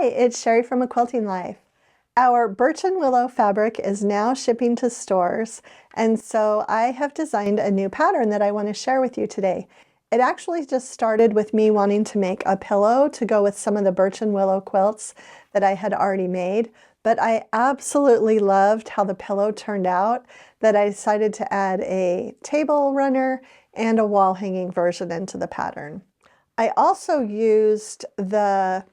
Hi, it's Sherri from A Quilting Life. Our Birch and Willow fabric is now shipping to stores, and so I have designed a new pattern that I want to share with you today. It actually just started with me wanting to make a pillow to go with some of the Birch and Willow quilts that I had already made, but I absolutely loved how the pillow turned out that I decided to add a table runner and a wall hanging version into the pattern. I also used the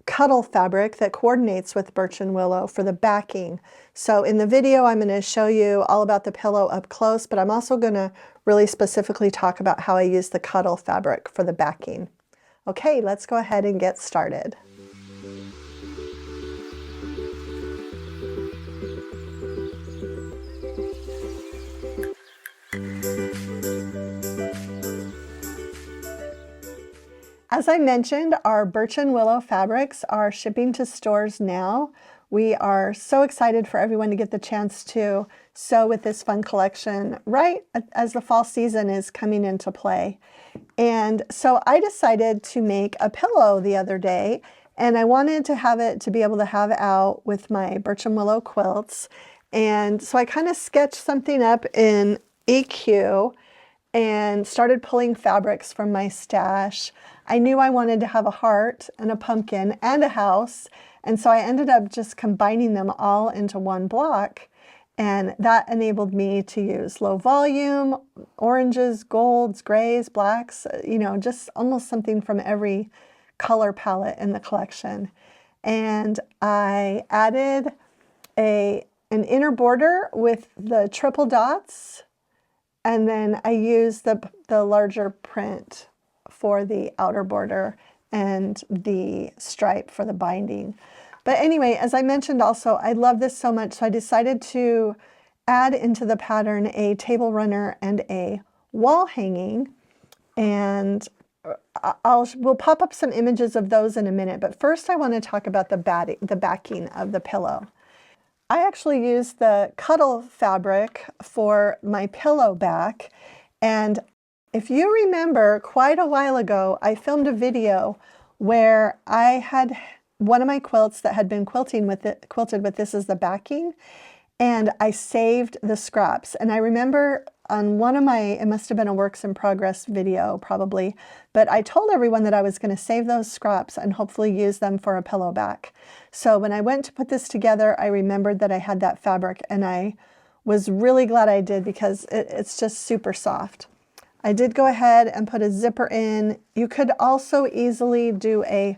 Cuddle fabric that coordinates with Birch and Willow for the backing. So in the video I'm going to show you all about the pillow up close, but I'm also going to really specifically talk about how I use the Cuddle fabric for the backing. Okay, let's go ahead and get started. As I mentioned, our Birch and Willow fabrics are shipping to stores now. We are so excited for everyone to get the chance to sew with this fun collection right as the fall season is coming into play. And so I decided to make a pillow the other day, and I wanted to have it to be able to have out with my Birch and Willow quilts. And so I kind of sketched something up in EQ and started pulling fabrics from my stash. I knew I wanted to have a heart and a pumpkin and a house, and so I ended up just combining them all into one block, and that enabled me to use low volume, oranges, golds, grays, blacks, you know, just almost something from every color palette in the collection. And I added an inner border with the triple dots, and then I used the larger print for the outer border and the stripe for the binding. But anyway, as I mentioned also, I love this so much, so I decided to add into the pattern a table runner and a wall hanging. And we'll pop up some images of those in a minute, but first I want to talk about the backing of the pillow. I actually used the Cuddle fabric for my pillow back, and if you remember, quite a while ago, I filmed a video where I had one of my quilts that had been quilted with this as the backing, and I saved the scraps. And I remember on one of my, it must have been a works in progress video probably, but I told everyone that I was going to save those scraps and hopefully use them for a pillow back. So when I went to put this together, I remembered that I had that fabric, and I was really glad I did because it's just super soft. I did go ahead and put a zipper in. You could also easily do an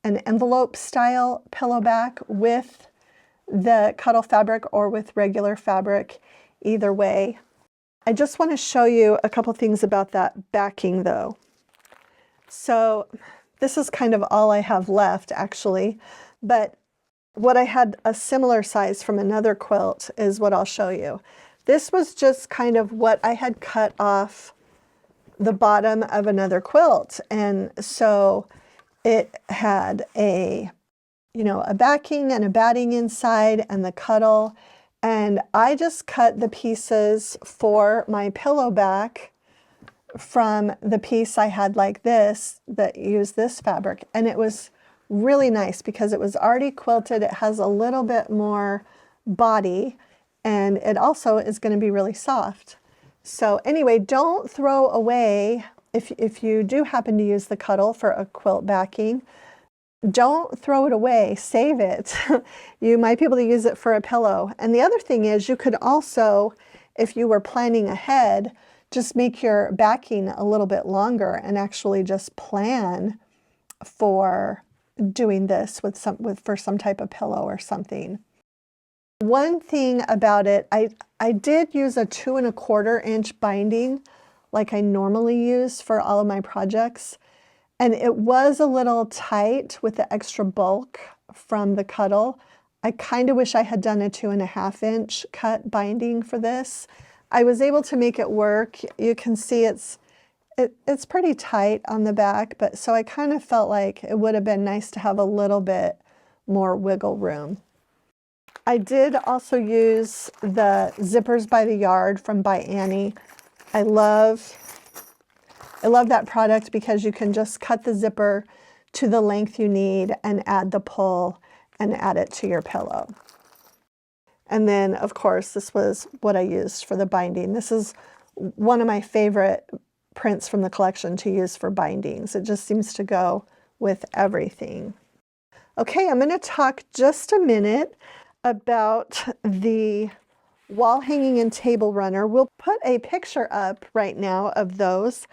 envelope style pillow back with the Cuddle fabric or with regular fabric, either way. I just want to show you a couple things about that backing though. So this is kind of all I have left actually, but what I had a similar size from another quilt is what I'll show you. This was just kind of what I had cut off the bottom of another quilt, and so it had a backing and a batting inside and the Cuddle, and I just cut the pieces for my pillow back from the piece I had like this that used this fabric, and it was really nice because it was already quilted. It has a little bit more body, and it also is going to be really soft. So anyway, don't throw away, if you do happen to use the Cuddle for a quilt backing, don't throw it away, save it. You might be able to use it for a pillow. And the other thing is, you could also, if you were planning ahead, just make your backing a little bit longer and actually just plan for doing this for some type of pillow or something. One thing about it, I did use a 2 1/4 inch binding like I normally use for all of my projects, and it was a little tight with the extra bulk from the Cuddle. I kind of wish I had done a 2 1/2 inch cut binding for this. I was able to make it work. You can see it's pretty tight on the back, but so I kind of felt like it would have been nice to have a little bit more wiggle room. I did also use the Zippers by the Yard from By Annie. I love that product because you can just cut the zipper to the length you need and add the pull and add it to your pillow. And then, of course, this was what I used for the binding. This is one of my favorite prints from the collection to use for bindings. It just seems to go with everything. Okay, I'm going to talk just a minute about the wall hanging and table runner. We'll put a picture up right now of those.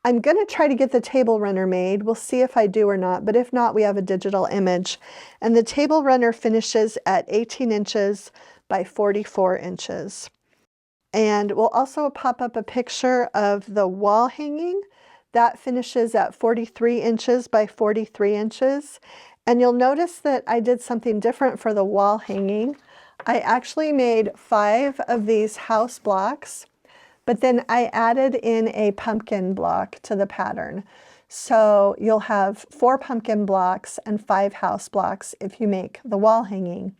I'm going to try to get the table runner made. We'll see if I do or not, but if not, we have a digital image. And the table runner finishes at 18 inches by 44 inches. And we'll also pop up a picture of the wall hanging. That finishes at 43 inches by 43 inches. And you'll notice that I did something different for the wall hanging. I actually made 5 of these house blocks, but then I added in a pumpkin block to the pattern. So you'll have 4 pumpkin blocks and 5 house blocks if you make the wall hanging.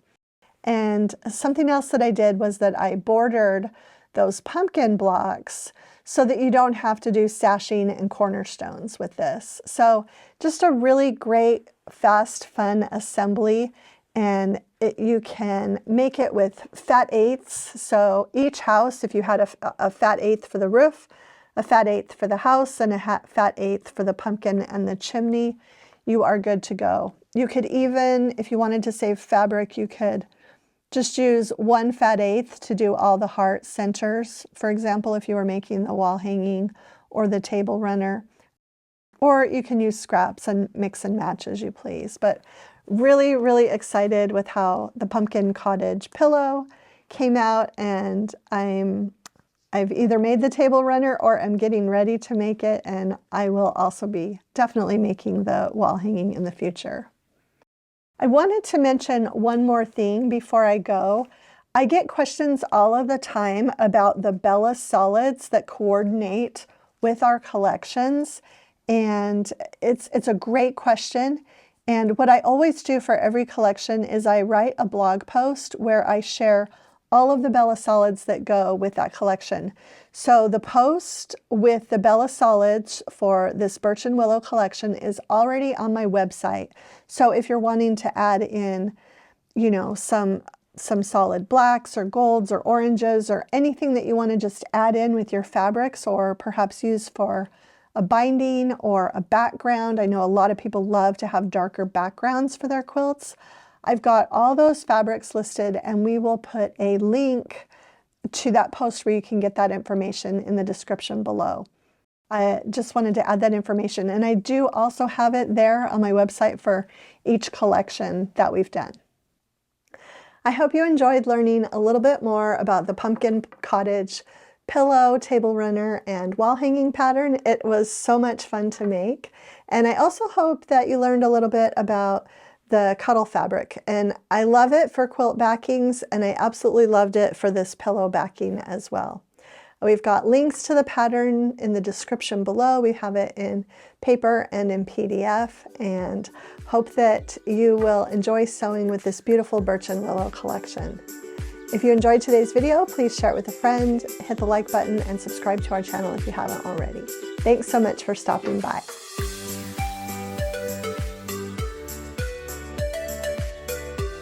And something else that I did was that I bordered those pumpkin blocks so that you don't have to do sashing and cornerstones with this. So just a really great, fast, fun assembly. And you can make it with fat eighths. So each house, if you had a fat eighth for the roof, a fat eighth for the house, and a fat eighth for the pumpkin and the chimney, you are good to go. You could even, if you wanted to save fabric, you could just use 1 fat eighth to do all the heart centers, for example, if you were making the wall hanging or the table runner. Or you can use scraps and mix and match as you please. But really, really excited with how the Pumpkin Cottage pillow came out, and I've either made the table runner or I'm getting ready to make it, and I will also be definitely making the wall hanging in the future. I wanted to mention one more thing before I go. I get questions all of the time about the Bella solids that coordinate with our collections, and it's a great question. And what I always do for every collection is I write a blog post where I share all of the Bella solids that go with that collection. So the post with the Bella solids for this Birch and Willow collection is already on my website. So if you're wanting to add in, you know, some solid blacks or golds or oranges or anything that you want to just add in with your fabrics, or perhaps use for a binding or a background. I know a lot of people love to have darker backgrounds for their quilts. I've got all those fabrics listed, and we will put a link to that post where you can get that information in the description below. I just wanted to add that information, and I do also have it there on my website for each collection that we've done. I hope you enjoyed learning a little bit more about the Pumpkin Cottage pillow, table runner, and wall hanging pattern. It was so much fun to make. And I also hope that you learned a little bit about the Cuddle fabric. And I love it for quilt backings, and I absolutely loved it for this pillow backing as well. We've got links to the pattern in the description below. We have it in paper and in PDF, and hope that you will enjoy sewing with this beautiful Birch and Willow collection. If you enjoyed today's video, please share it with a friend, hit the like button, and subscribe to our channel if you haven't already. Thanks so much for stopping by.